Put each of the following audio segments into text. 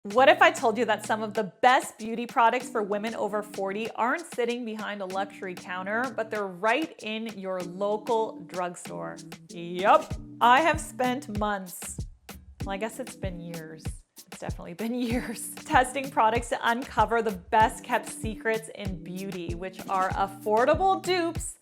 What if I told you that some of the best beauty products for women over 40 aren't sitting behind a luxury counter, but they're right in your local drugstore? Yup. I have spent months, well, I guess it's been years. It's definitely been years, testing products to uncover the best kept secrets in beauty, which are affordable dupes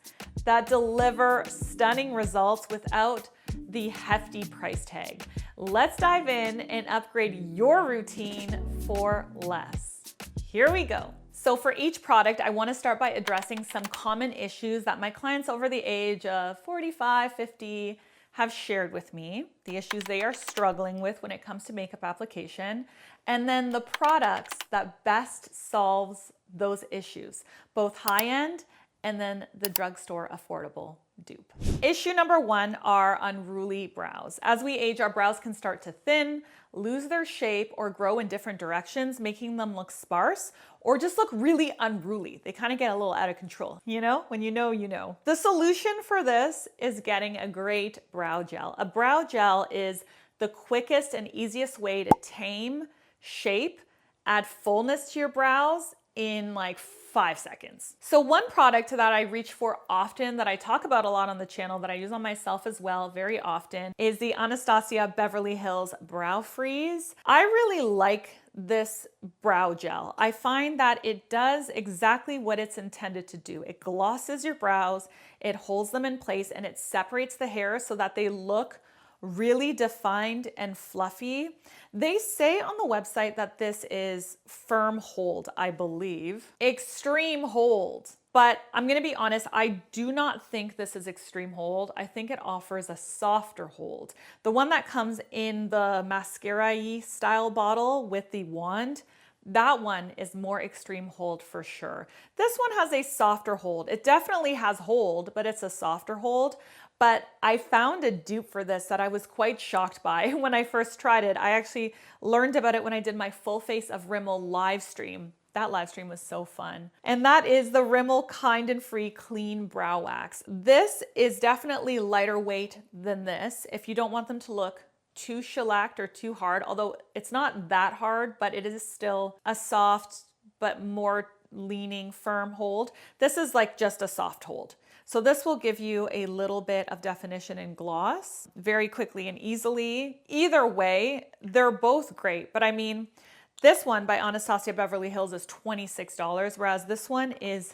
that deliver stunning results without the hefty price tag. Let's dive in and upgrade your routine for less. Here we go. So for each product, I want to start by addressing some common issues that my clients over the age of 45, 50 have shared with me, the issues they are struggling with when it comes to makeup application, and then the products that best solves those issues, both high-end and then the drugstore affordable dupe. Issue number one are unruly brows. As we age, our brows can start to thin, lose their shape, or grow in different directions, making them look sparse or just look really unruly. They kind of get a little out of control. You know, when you know, you know. The solution for this is getting a great brow gel. A brow gel is the quickest and easiest way to tame, shape, add fullness to your brows in like 5 seconds. So one product that I reach for often, that I talk about a lot on the channel, that I use on myself as well very often, is the Anastasia Beverly Hills Brow Freeze. I really like this brow gel. I find that it does exactly what it's intended to do. It glosses your brows, it holds them in place, and it separates the hair so that they look really defined and fluffy. They say on the website that this is firm hold, I believe. Extreme hold. But I'm gonna be honest, I do not think this is extreme hold. I think it offers a softer hold. The one that comes in the mascara-y style bottle with the wand, that one is more extreme hold for sure. This one has a softer hold. It definitely has hold, but it's a softer hold. But I found a dupe for this that I was quite shocked by when I first tried it. I actually learned about it when I did my full face of Rimmel live stream. That live stream was so fun. And that is the Rimmel Kind and Free Clean Brow Wax. This is definitely lighter weight than this if you don't want them to look too shellacked or too hard, although it's not that hard, but it is still a soft but more leaning firm hold. This is like just a soft hold. So this will give you a little bit of definition and gloss very quickly and easily. Either way, they're both great, but I mean, this one by Anastasia Beverly Hills is $26, whereas this one is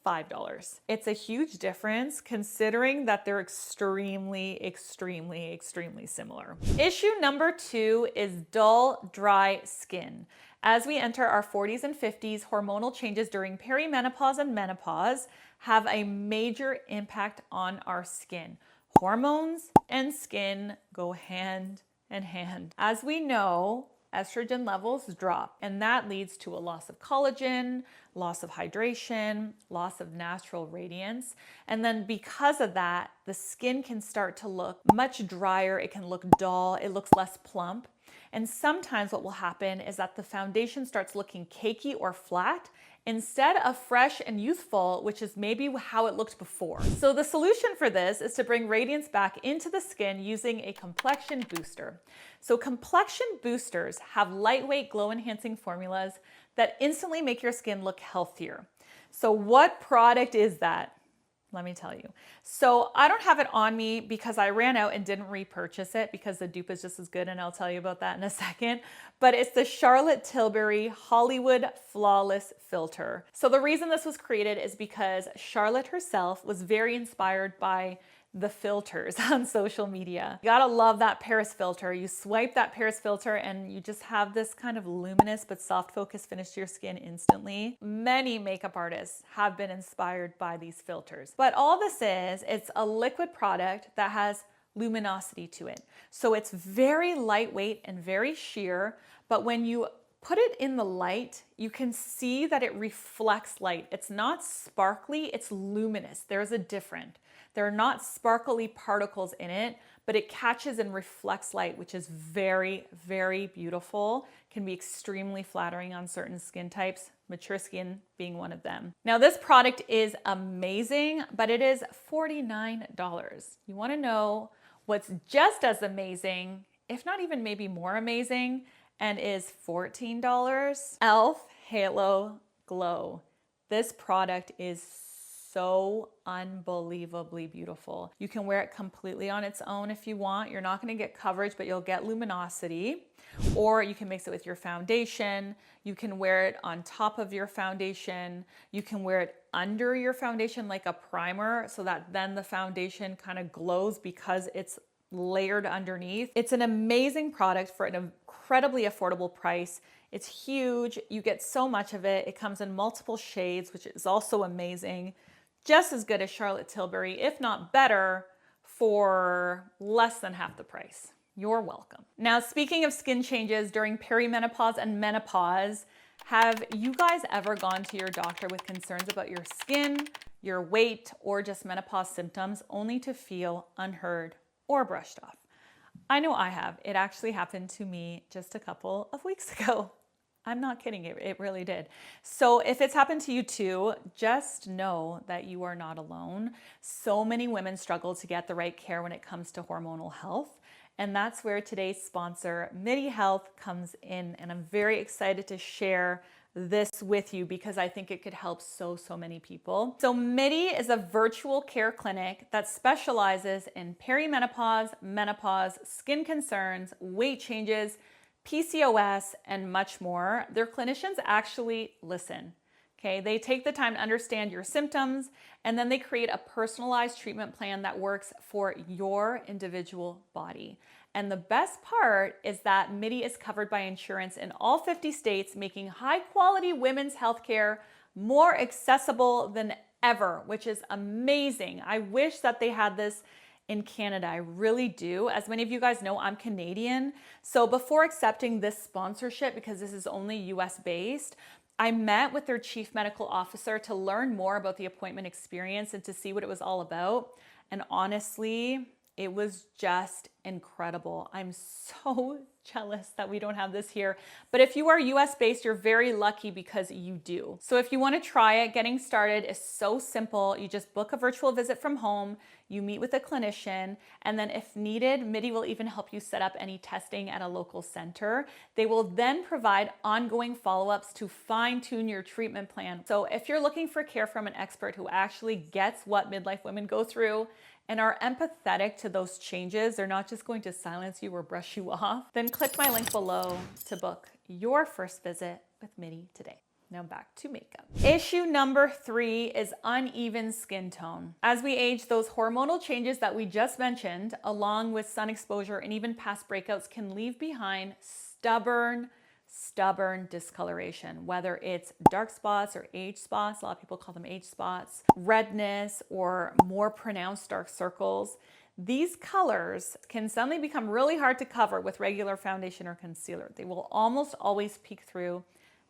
$5. It's a huge difference considering that they're extremely, extremely, extremely similar. Issue number two is dull, dry skin. As we enter our 40s and 50s, hormonal changes during perimenopause and menopause have a major impact on our skin. Hormones and skin go hand in hand. As we know, estrogen levels drop, and that leads to a loss of collagen, loss of hydration, loss of natural radiance. And then because of that, the skin can start to look much drier. It can look dull. It looks less plump. And sometimes what will happen is that the foundation starts looking cakey or flat instead of fresh and youthful, which is maybe how it looked before. So the solution for this is to bring radiance back into the skin using a complexion booster. So complexion boosters have lightweight glow enhancing formulas that instantly make your skin look healthier. So what product is that? Let me tell you. So I don't have it on me because I ran out and didn't repurchase it because the dupe is just as good, and I'll tell you about that in a second. But it's the Charlotte Tilbury Hollywood Flawless Filter. So the reason this was created is because Charlotte herself was very inspired by the filters on social media. You gotta love that Paris filter. You swipe that Paris filter and you just have this kind of luminous but soft focus finish to your skin instantly. Many makeup artists have been inspired by these filters. But all this is, it's a liquid product that has luminosity to it. So it's very lightweight and very sheer, but when you put it in the light, you can see that it reflects light. It's not sparkly, it's luminous. There's a difference. There are not sparkly particles in it, but it catches and reflects light, which is very, very beautiful. Can be extremely flattering on certain skin types, mature skin being one of them. Now this product is amazing, but it is $49. You wanna know what's just as amazing, if not even maybe more amazing, and is $14. e.l.f. Halo Glow. This product is so unbelievably beautiful. You can wear it completely on its own if you want. You're not going to get coverage, but you'll get luminosity. Or you can mix it with your foundation. You can wear it on top of your foundation. You can wear it under your foundation like a primer so that then the foundation kind of glows because it's layered underneath. It's an amazing product for an incredibly affordable price. It's huge. You get so much of it. It comes in multiple shades, which is also amazing. Just as good as Charlotte Tilbury, if not better, for less than half the price. You're welcome. Now, speaking of skin changes during perimenopause and menopause, have you guys ever gone to your doctor with concerns about your skin, your weight, or just menopause symptoms only to feel unheard or brushed off? I know I have. It actually happened to me just a couple of weeks ago. I'm not kidding, it really did. So if it's happened to you too, just know that you are not alone. So many women struggle to get the right care when it comes to hormonal health. And that's where today's sponsor, Midi Health, comes in. And I'm very excited to share this with you because I think it could help so many people. So Midi is a virtual care clinic that specializes in perimenopause, menopause, skin concerns, weight changes, PCOS, and much more. Their clinicians actually listen. Okay, they take the time to understand your symptoms, and then they create a personalized treatment plan that works for your individual body. And the best part is that Midi is covered by insurance in all 50 states, making high-quality women's healthcare more accessible than ever, which is amazing. I wish that they had this in Canada. I really do. As many of you guys know, I'm Canadian. So before accepting this sponsorship, because this is only US based, I met with their chief medical officer to learn more about the appointment experience and to see what it was all about. And honestly, it was just incredible. I'm so jealous that we don't have this here. But if you are US based, you're very lucky because you do. So if you want to try it, getting started is so simple. You just book a virtual visit from home, you meet with a clinician, and then if needed, Midi will even help you set up any testing at a local center. They will then provide ongoing follow-ups to fine-tune your treatment plan. So if you're looking for care from an expert who actually gets what midlife women go through and are empathetic to those changes, they're not just going to silence you or brush you off, then click my link below to book your first visit with Midi today. Now back to makeup. Issue number 3 is uneven skin tone. As we age, those hormonal changes that we just mentioned, along with sun exposure and even past breakouts, can leave behind stubborn discoloration, whether it's dark spots or age spots. A lot of people call them age spots, redness, or more pronounced dark circles. These colors can suddenly become really hard to cover with regular foundation or concealer. They will almost always peek through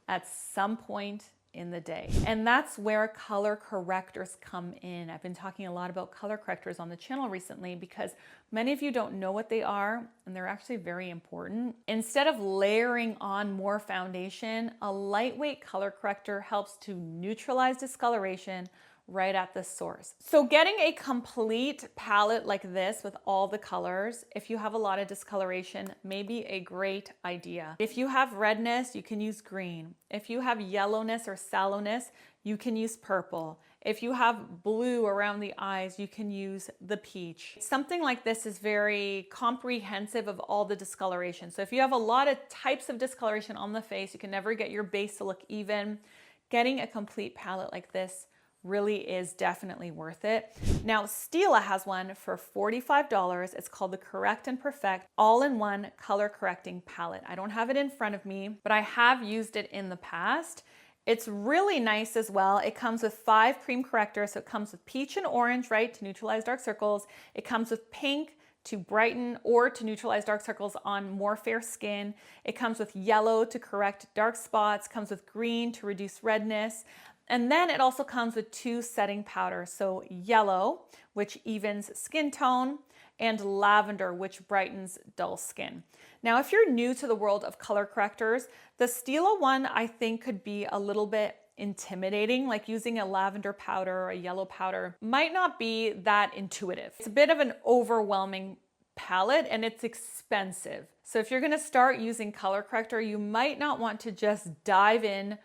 at some point in the day. And that's where color correctors come in. I've been talking a lot about color correctors on the channel recently because many of you don't know what they are, and they're actually very important. Instead of layering on more foundation, a lightweight color corrector helps to neutralize discoloration right at the source. So getting a complete palette like this with all the colors, if you have a lot of discoloration, may be a great idea. If you have redness, you can use green. If you have yellowness or sallowness, you can use purple. If you have blue around the eyes, you can use the peach. Something like this is very comprehensive of all the discoloration. So if you have a lot of types of discoloration on the face, you can never get your base to look even. Getting a complete palette like this really is definitely worth it. Now, Stila has one for $45. It's called the Correct and Perfect All-in-One Color Correcting Palette. I don't have it in front of me, but I have used it in the past. It's really nice as well. It comes with 5 cream correctors. So it comes with peach and orange, right, to neutralize dark circles. It comes with pink to brighten or to neutralize dark circles on more fair skin. It comes with yellow to correct dark spots. It comes with green to reduce redness. And then it also comes with 2 setting powders. So yellow, which evens skin tone, and lavender, which brightens dull skin. Now, if you're new to the world of color correctors, the Stila one I think could be a little bit intimidating, like using a lavender powder or a yellow powder might not be that intuitive. It's a bit of an overwhelming palette and it's expensive. So if you're gonna start using color corrector, you might not want to just dive in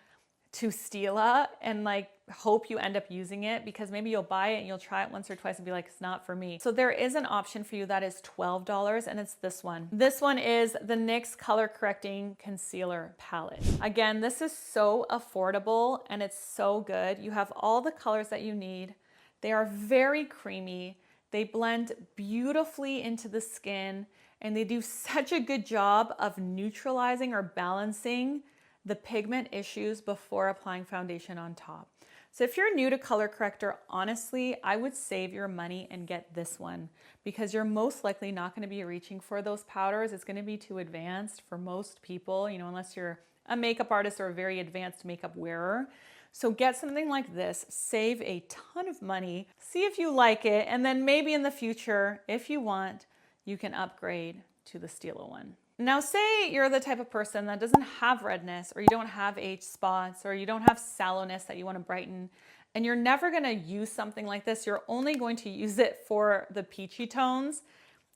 to Stila and like hope you end up using it, because maybe you'll buy it and you'll try it once or twice and be like, it's not for me. So there is an option for you that is $12, and it's this one. This one is the NYX Color Correcting Concealer Palette. Again, this is so affordable and it's so good. You have all the colors that you need. They are very creamy. They blend beautifully into the skin, and they do such a good job of neutralizing or balancing the pigment issues before applying foundation on top. So if you're new to color corrector, honestly, I would save your money and get this one, because you're most likely not going to be reaching for those powders. It's going to be too advanced for most people, you know, unless you're a makeup artist or a very advanced makeup wearer. So get something like this, save a ton of money, see if you like it, and then maybe in the future, if you want, you can upgrade to the Stila one. Now, say you're the type of person that doesn't have redness, or you don't have age spots, or you don't have sallowness that you want to brighten, and you're never going to use something like this. You're only going to use it for the peachy tones.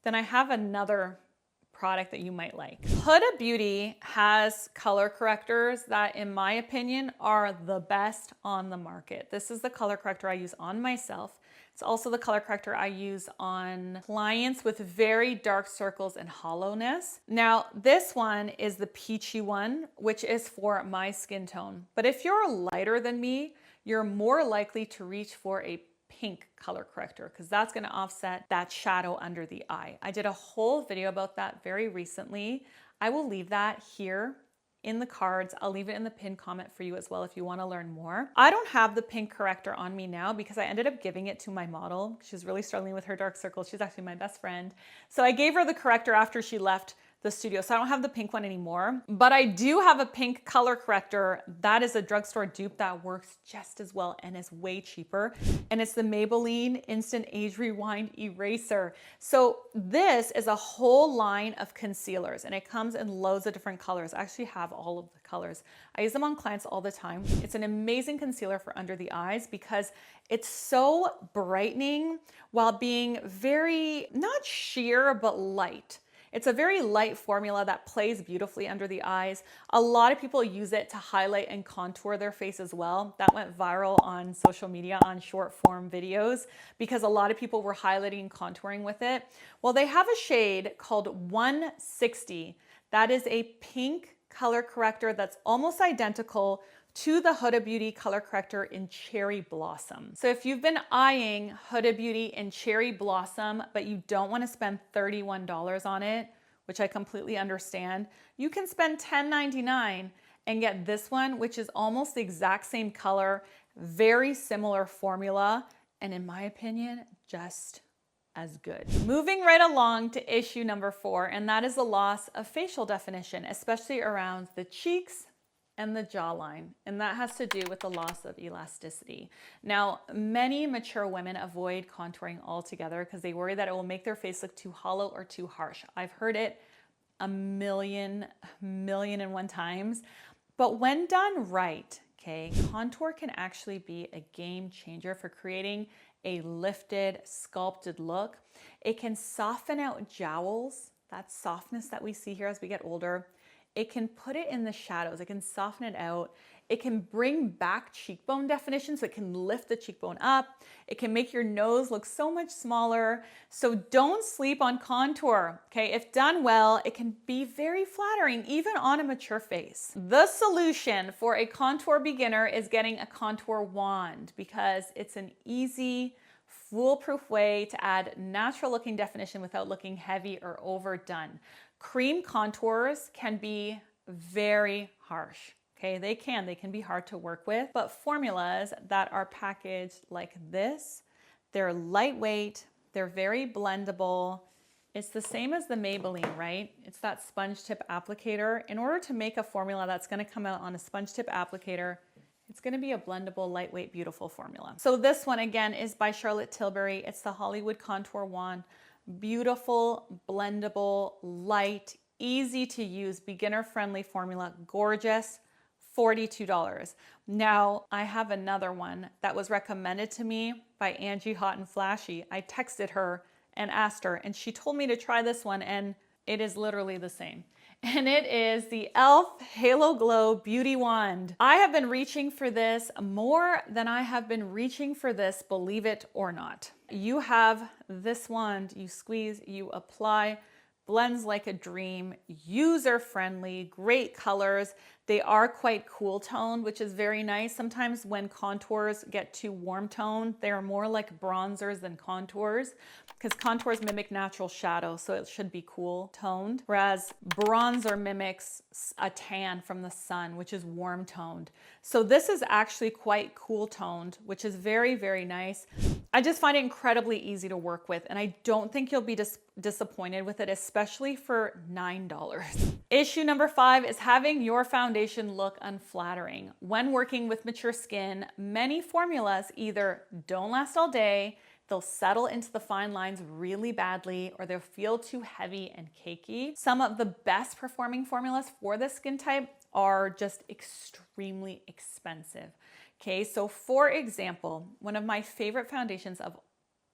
Then I have another product that you might like. Huda Beauty has color correctors that, in my opinion, are the best on the market. This is the color corrector I use on myself. It's also the color corrector I use on clients with very dark circles and hollowness. Now, this one is the peachy one, which is for my skin tone. But if you're lighter than me, you're more likely to reach for a pink color corrector, because that's going to offset that shadow under the eye. I did a whole video about that very recently. I will leave that here in the cards. I'll leave it in the pinned comment for you as well if you want to learn more. I don't have the pink corrector on me now because I ended up giving it to my model. She's really struggling with her dark circles. She's actually my best friend. So I gave her the corrector after she left the studio. So I don't have the pink one anymore, but I do have a pink color corrector. That is a drugstore dupe that works just as well and is way cheaper. And it's the Maybelline Instant Age Rewind Eraser. So this is a whole line of concealers, and it comes in loads of different colors. I actually have all of the colors. I use them on clients all the time. It's an amazing concealer for under the eyes because it's so brightening while being very, not sheer, but light. It's a very light formula that plays beautifully under the eyes. A lot of people use it to highlight and contour their face as well. That went viral on social media on short form videos because a lot of people were highlighting and contouring with it. Well, they have a shade called 160. That is a pink color corrector that's almost identical to the Huda Beauty color corrector in Cherry Blossom. So if you've been eyeing Huda Beauty in Cherry Blossom, but you don't want to spend $31 on it, which I completely understand, you can spend $10.99 and get this one, which is almost the exact same color, very similar formula, and in my opinion, just as good. Moving right along to issue number 4, and that is the loss of facial definition, especially around the cheeks and the jawline, and that has to do with the loss of elasticity. Now, many mature women avoid contouring altogether because they worry that it will make their face look too hollow or too harsh. I've heard it a million and one times, but when done right, okay, contour can actually be a game changer for creating a lifted, sculpted look. It can soften out jowls, that softness that we see here as we get older. It can put it in the shadows. It can soften it out. It can bring back cheekbone definition, so it can lift the cheekbone up. It can make your nose look so much smaller. So don't sleep on contour, okay? If done well, it can be very flattering, even on a mature face. The solution for a contour beginner is getting a contour wand because it's an easy, foolproof way to add natural looking definition without looking heavy or overdone. Cream contours can be very harsh, okay? They can be hard to work with, but formulas that are packaged like this, they're lightweight, they're very blendable. It's the same as the Maybelline, right? It's that sponge tip applicator. In order to make a formula that's gonna come out on a sponge tip applicator, it's gonna be a blendable, lightweight, beautiful formula. So this one again is by Charlotte Tilbury. It's the Hollywood Contour Wand. Beautiful, blendable, light, easy to use, beginner-friendly formula, gorgeous, $42. Now, I have another one that was recommended to me by Angie Hot and Flashy. I texted her and asked her, and she told me to try this one, and it is literally the same. And it is the e.l.f. Halo Glow Beauty Wand. I have been reaching for this more than I have been reaching for this, believe it or not. You have this wand, you squeeze, you apply, blends like a dream, user-friendly, great colors. They are quite cool toned, which is very nice. Sometimes when contours get too warm toned, they are more like bronzers than contours, because contours mimic natural shadow, so it should be cool toned. Whereas bronzer mimics a tan from the sun, which is warm toned. So this is actually quite cool toned, which is very, very nice. I just find it incredibly easy to work with, and I don't think you'll be disappointed with it, especially for $9. Issue number 5 is having your foundation look unflattering. When working with mature skin, many formulas either don't last all day, they'll settle into the fine lines really badly, or they'll feel too heavy and cakey. Some of the best performing formulas for this skin type are just extremely expensive. Okay, so for example, one of my favorite foundations of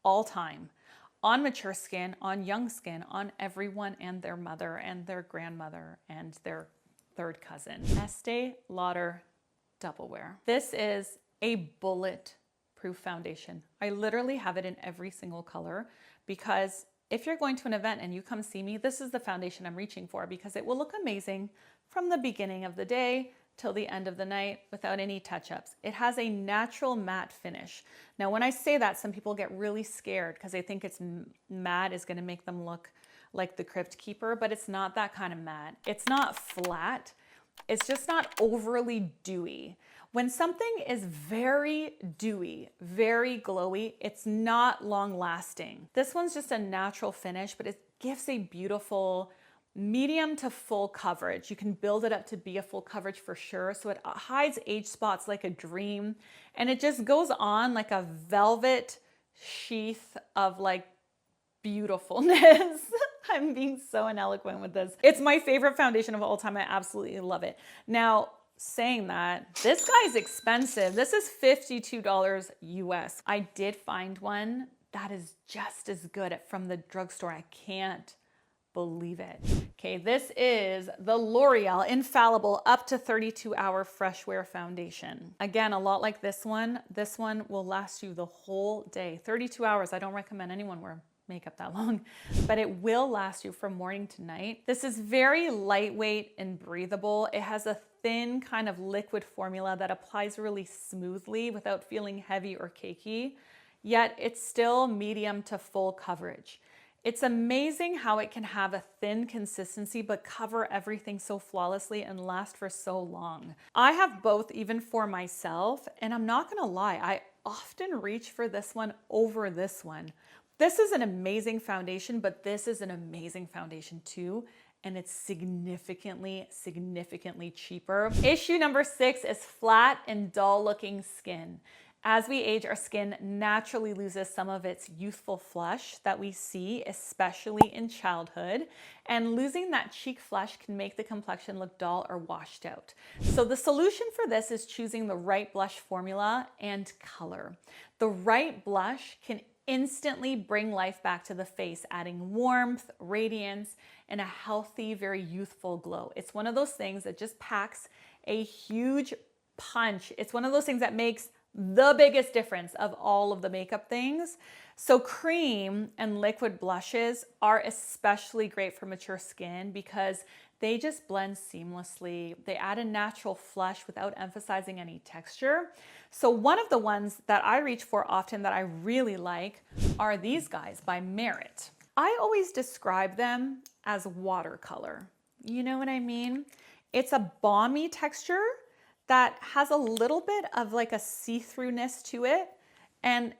all time on mature skin, on young skin, on everyone and their mother and their grandmother and their third cousin, Estee Lauder Double Wear. This is a bullet-proof foundation. I literally have it in every single color, because if you're going to an event and you come see me, this is the foundation I'm reaching for, because it will look amazing from the beginning of the day till the end of the night without any touch-ups. It has a natural matte finish. Now, when I say that, some people get really scared because they think it's matte is going to make them look like the Crypt Keeper, but it's not that kind of matte. It's not flat. It's just not overly dewy. When something is very dewy, very glowy, it's not long lasting. This one's just a natural finish, but it gives a beautiful medium to full coverage. You can build it up to be a full coverage for sure. So it hides age spots like a dream, and it just goes on like a velvet sheath of like beautifulness. I'm being so ineloquent with this. It's my favorite foundation of all time. I absolutely love it. Now, saying that, this guy's expensive. This is $52 US. I did find one that is just as good from the drugstore. I can't believe it. Okay, this is the L'Oreal Infallible up to 32-hour fresh wear foundation. Again, a lot like this one will last you the whole day. 32 hours, I don't recommend anyone wear makeup that long, but it will last you from morning to night. This is very lightweight and breathable. It has a thin kind of liquid formula that applies really smoothly without feeling heavy or cakey, yet it's still medium to full coverage. It's amazing how it can have a thin consistency but cover everything so flawlessly and last for so long. I have both even for myself, and I'm not gonna lie, I often reach for this one over this one. This is an amazing foundation, but this is an amazing foundation too, and it's significantly cheaper. Issue number 6 is flat and dull looking skin. As we age, our skin naturally loses some of its youthful flush that we see, especially in childhood, and losing that cheek flush can make the complexion look dull or washed out. So the solution for this is choosing the right blush formula and color. The right blush can instantly bring life back to the face, adding warmth, radiance, and a healthy, very youthful glow. It's one of those things that just packs a huge punch. It's one of those things that makes the biggest difference of all of the makeup things. So cream and liquid blushes are especially great for mature skin because they just blend seamlessly. They add a natural flush without emphasizing any texture. So one of the ones that I reach for often that I really like are these guys by Merit. I always describe them as watercolor. You know what I mean? It's a balmy texture that has a little bit of like a see-throughness to it and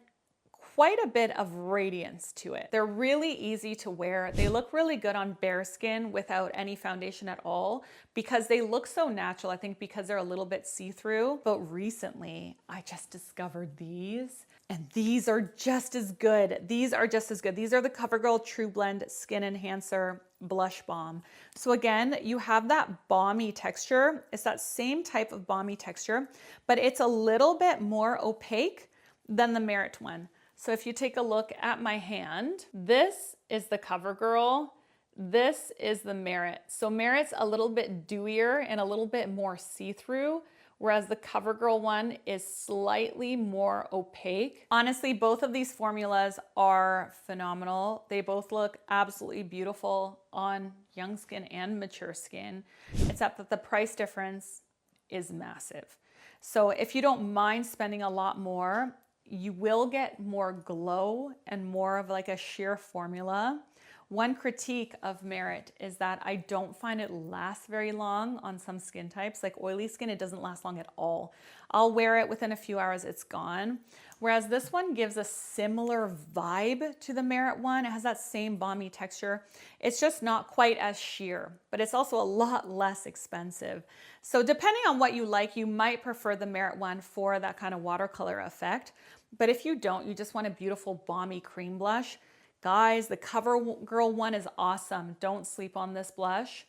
quite a bit of radiance to it. They're really easy to wear. They look really good on bare skin without any foundation at all because they look so natural, I think because they're a little bit see-through. But recently, I just discovered these, and these are just as good. These are just as good. These are the CoverGirl True Blend Skin Enhancer Blush Balm. So again, you have that balmy texture. It's that same type of balmy texture, but it's a little bit more opaque than the Merit one. So if you take a look at my hand, this is the CoverGirl. This is the Merit. So Merit's a little bit dewier and a little bit more see-through, whereas the CoverGirl one is slightly more opaque. Honestly, both of these formulas are phenomenal. They both look absolutely beautiful on young skin and mature skin, except that the price difference is massive. So if you don't mind spending a lot more, you will get more glow and more of like a sheer formula. One critique of Merit is that I don't find it lasts very long on some skin types. Like oily skin, it doesn't last long at all. I'll wear it within a few hours, it's gone. Whereas this one gives a similar vibe to the Merit one. It has that same balmy texture. It's just not quite as sheer, but it's also a lot less expensive. So depending on what you like, you might prefer the Merit one for that kind of watercolor effect. But if you don't, you just want a beautiful balmy cream blush, guys, the CoverGirl one is awesome. Don't sleep on this blush.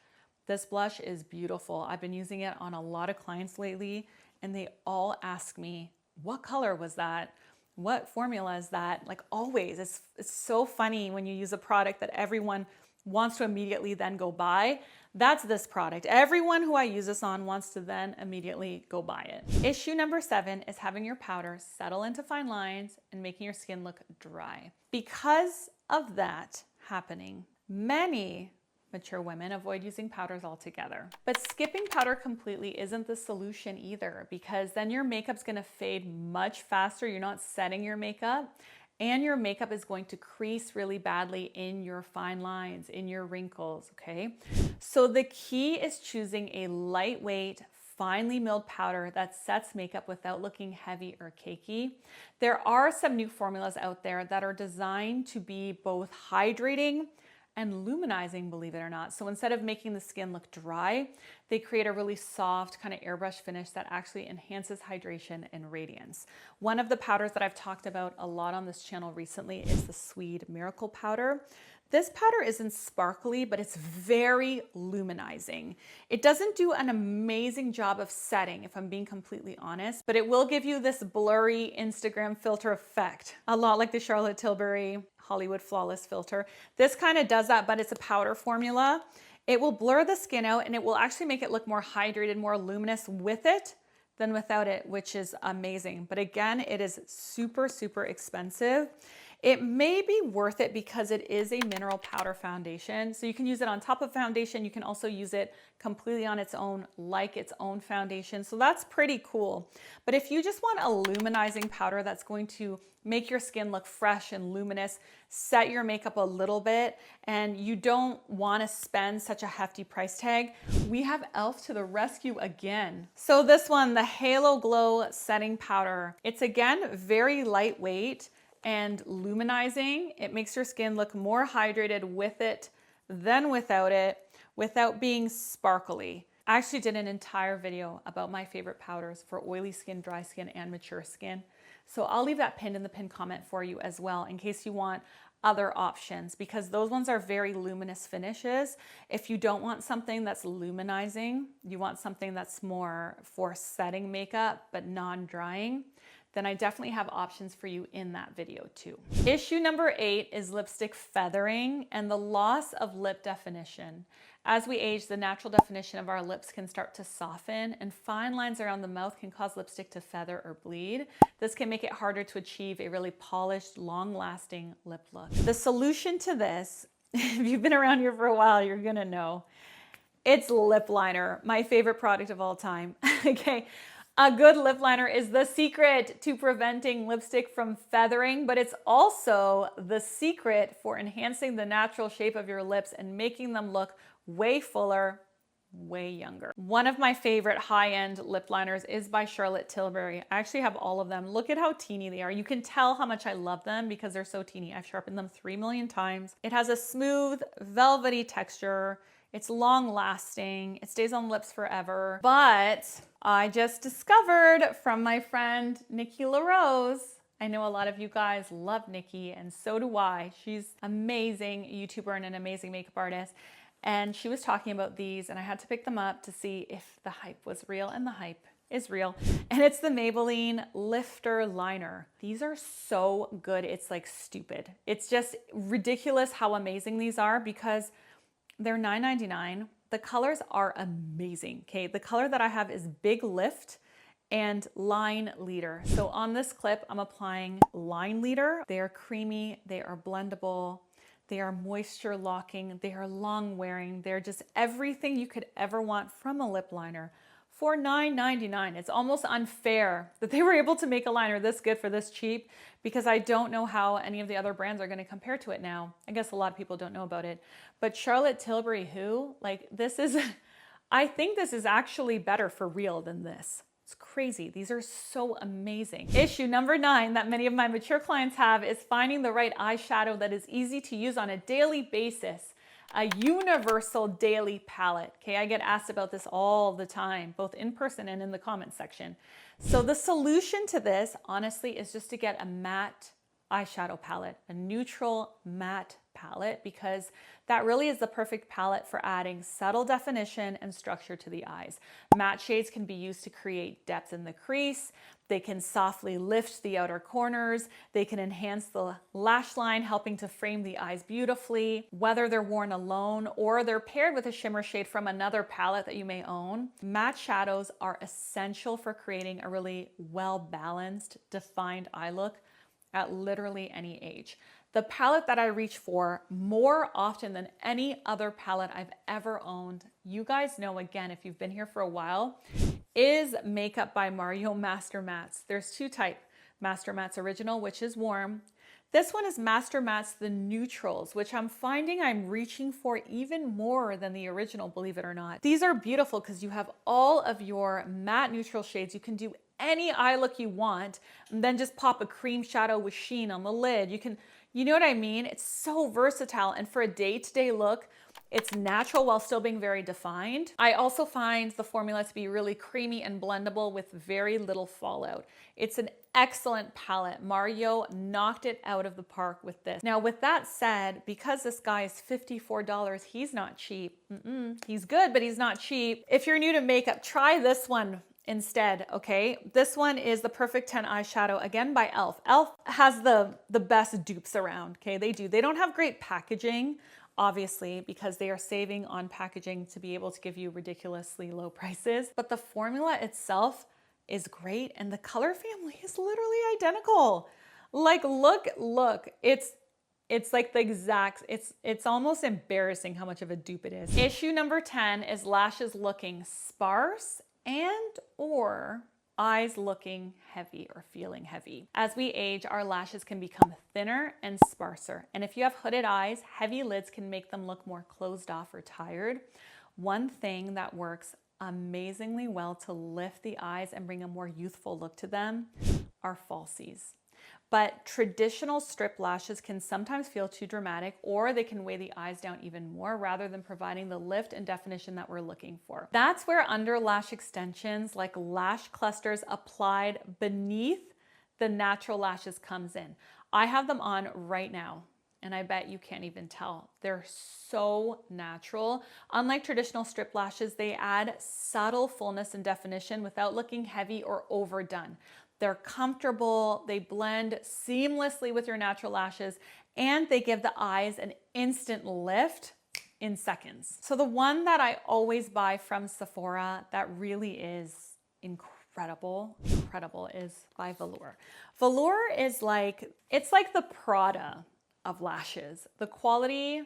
This blush is beautiful. I've been using it on a lot of clients lately, and they all ask me, what color was that? What formula is that? Like always, it's so funny when you use a product that everyone wants to immediately then go buy. That's this product. Everyone who I use this on wants to then immediately go buy it. Issue number 7 is having your powder settle into fine lines and making your skin look dry. Because of that happening, many mature women avoid using powders altogether. But skipping powder completely isn't the solution either, because then your makeup's gonna fade much faster. You're not setting your makeup, and your makeup is going to crease really badly in your fine lines, in your wrinkles, okay? So the key is choosing a lightweight, finely milled powder that sets makeup without looking heavy or cakey. There are some new formulas out there that are designed to be both hydrating and luminizing, believe it or not. So instead of making the skin look dry, they create a really soft kind of airbrush finish that actually enhances hydration and radiance. One of the powders that I've talked about a lot on this channel recently is the Swede Miracle Powder. This powder isn't sparkly, but it's very luminizing. It doesn't do an amazing job of setting, if I'm being completely honest, but it will give you this blurry Instagram filter effect, a lot like the Charlotte Tilbury Hollywood Flawless filter. This kind of does that, but it's a powder formula. It will blur the skin out and it will actually make it look more hydrated, more luminous with it than without it, which is amazing. But again, it is super, super expensive. It may be worth it because it is a mineral powder foundation. So you can use it on top of foundation. You can also use it completely on its own, like its own foundation. So that's pretty cool. But if you just want a luminizing powder that's going to make your skin look fresh and luminous, set your makeup a little bit, and you don't want to spend such a hefty price tag, we have e.l.f. to the rescue again. So this one, the Halo Glow Setting Powder, it's again very lightweight and luminizing. It makes your skin look more hydrated with it than without it, without being sparkly. I actually did an entire video about my favorite powders for oily skin, dry skin, and mature skin. So I'll leave that pinned in the pinned comment for you as well, in case you want other options, because those ones are very luminous finishes. If you don't want something that's luminizing, you want something that's more for setting makeup but non-drying, then I definitely have options for you in that video too. Issue number 8 is lipstick feathering and the loss of lip definition. As we age, the natural definition of our lips can start to soften, and fine lines around the mouth can cause lipstick to feather or bleed. This can make it harder to achieve a really polished, long-lasting lip look. The solution to this, if you've been around here for a while, you're gonna know, it's lip liner, my favorite product of all time. Okay. A good lip liner is the secret to preventing lipstick from feathering, but it's also the secret for enhancing the natural shape of your lips and making them look way fuller, way younger. One of my favorite high-end lip liners is by Charlotte Tilbury. I actually have all of them. Look at how teeny they are. You can tell how much I love them because they're so teeny. I've sharpened them 3 million times. It has a smooth, velvety texture. It's long lasting, it stays on lips forever, but I just discovered from my friend Nikki LaRose, I know a lot of you guys love Nikki and so do I. She's an amazing YouTuber and an amazing makeup artist. and she was talking about these, and I had to pick them up to see if the hype was real, and the hype is real. And it's the Maybelline Lifter Liner. These are so good, it's like stupid. It's just ridiculous how amazing these are because they're $9.99. The colors are amazing, okay? The color that I have is Big Lift and Line Leader. So on this clip, I'm applying Line Leader. They are creamy, they are blendable, they are moisture locking, they are long wearing. They're just everything you could ever want from a lip liner for $9.99. It's almost unfair that they were able to make a liner this good for this cheap, because I don't know how any of the other brands are gonna compare to it now. I guess a lot of people don't know about it. But Charlotte Tilbury like this is, I think this is actually better for real than this. It's crazy. These are so amazing. Issue number 9 that many of my mature clients have is finding the right eyeshadow that is easy to use on a daily basis. A universal daily palette. Okay, I get asked about this all the time, both in person and in the comment section. So the solution to this, honestly, is just to get a matte eyeshadow palette, a neutral matte palette, because that really is the perfect palette for adding subtle definition and structure to the eyes. Matte shades can be used to create depth in the crease. They can softly lift the outer corners. They can enhance the lash line, helping to frame the eyes beautifully. Whether they're worn alone or they're paired with a shimmer shade from another palette that you may own, matte shadows are essential for creating a really well-balanced, defined eye look at literally any age. The palette that I reach for more often than any other palette I've ever owned, you guys know, again, if you've been here for a while, is Makeup by Mario Master Mattes. There's 2 types, Master Mattes Original, which is warm. This one is Master Mattes the Neutrals, which I'm finding I'm reaching for even more than the original, believe it or not. These are beautiful because you have all of your matte neutral shades. You can do any eye look you want, and then just pop a cream shadow with sheen on the lid. You know what I mean? It's so versatile, and for a day-to-day look, it's natural while still being very defined. I also find the formula to be really creamy and blendable with very little fallout. It's an excellent palette. Mario knocked it out of the park with this. Now, with that said, because this guy is $54, he's not cheap. He's good, but he's not cheap. If you're new to makeup, try this one instead, okay? This one is the Perfect 10 eyeshadow, again by e.l.f. e.l.f. has the best dupes around, okay? They do. They don't have great packaging, obviously, because they are saving on packaging to be able to give you ridiculously low prices. But the formula itself is great, and the color family is literally identical. Like, look, it's like the exact, it's almost embarrassing how much of a dupe it is. Issue number 10 is lashes looking sparse and or eyes looking heavy or feeling heavy. As we age, our lashes can become thinner and sparser. And if you have hooded eyes, heavy lids can make them look more closed off or tired. One thing that works amazingly well to lift the eyes and bring a more youthful look to them are falsies. But traditional strip lashes can sometimes feel too dramatic, or they can weigh the eyes down even more rather than providing the lift and definition that we're looking for. That's where under lash extensions like lash clusters applied beneath the natural lashes comes in. I have them on right now, and I bet you can't even tell. They're so natural. Unlike traditional strip lashes, they add subtle fullness and definition without looking heavy or overdone. They're comfortable, they blend seamlessly with your natural lashes, and they give the eyes an instant lift in seconds. So the one that I always buy from Sephora that really is incredible is by Velour. Velour is it's like the Prada of lashes. The quality,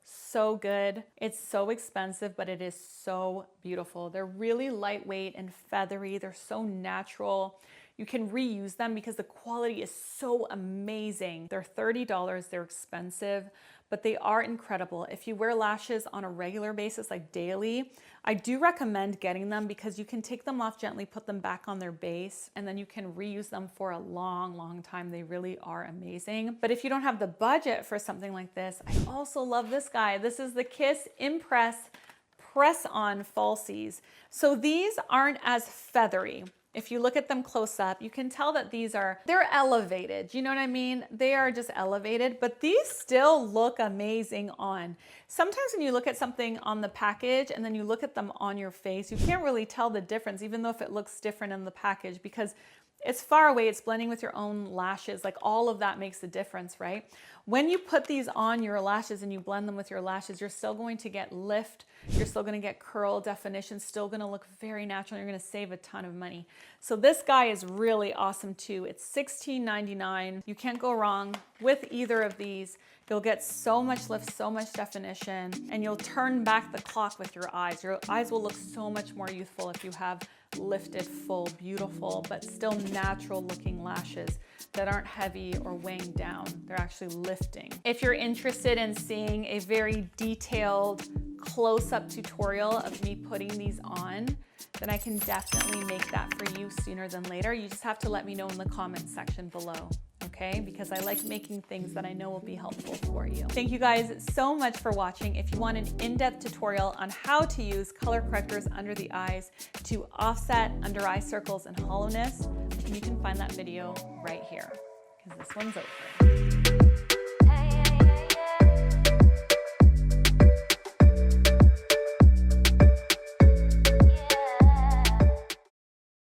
so good. It's so expensive, but it is so beautiful. They're really lightweight and feathery. They're so natural. You can reuse them because the quality is so amazing. They're $30, they're expensive, but they are incredible. If you wear lashes on a regular basis, like daily, I do recommend getting them because you can take them off gently, put them back on their base, and then you can reuse them for a long, long time. They really are amazing. But if you don't have the budget for something like this, I also love this guy. This is the Kiss Impress Press-On Falsies. So these aren't as feathery. If you look at them close up, you can tell that they're elevated. You know what I mean? They are just elevated, but these still look amazing on. Sometimes when you look at something on the package and then you look at them on your face, you can't really tell the difference, even though if it looks different in the package, because it's far away, it's blending with your own lashes, like all of that makes a difference, right? When you put these on your lashes and you blend them with your lashes, you're still going to get lift, you're still gonna get curl, definition, still gonna look very natural, you're gonna save a ton of money. So this guy is really awesome too. It's $16.99. You can't go wrong with either of these. You'll get so much lift, so much definition, and you'll turn back the clock with your eyes. Your eyes will look so much more youthful if you have lifted, full, beautiful, but still natural looking lashes that aren't heavy or weighing down. They're actually lifting. If you're interested in seeing a very detailed close-up tutorial of me putting these on, then I can definitely make that for you sooner than later. You just have to let me know in the comment section below. Okay, because I like making things that I know will be helpful for you. Thank you guys so much for watching. If you want an in-depth tutorial on how to use color correctors under the eyes to offset under eye circles and hollowness, you can find that video right here, because this one's over.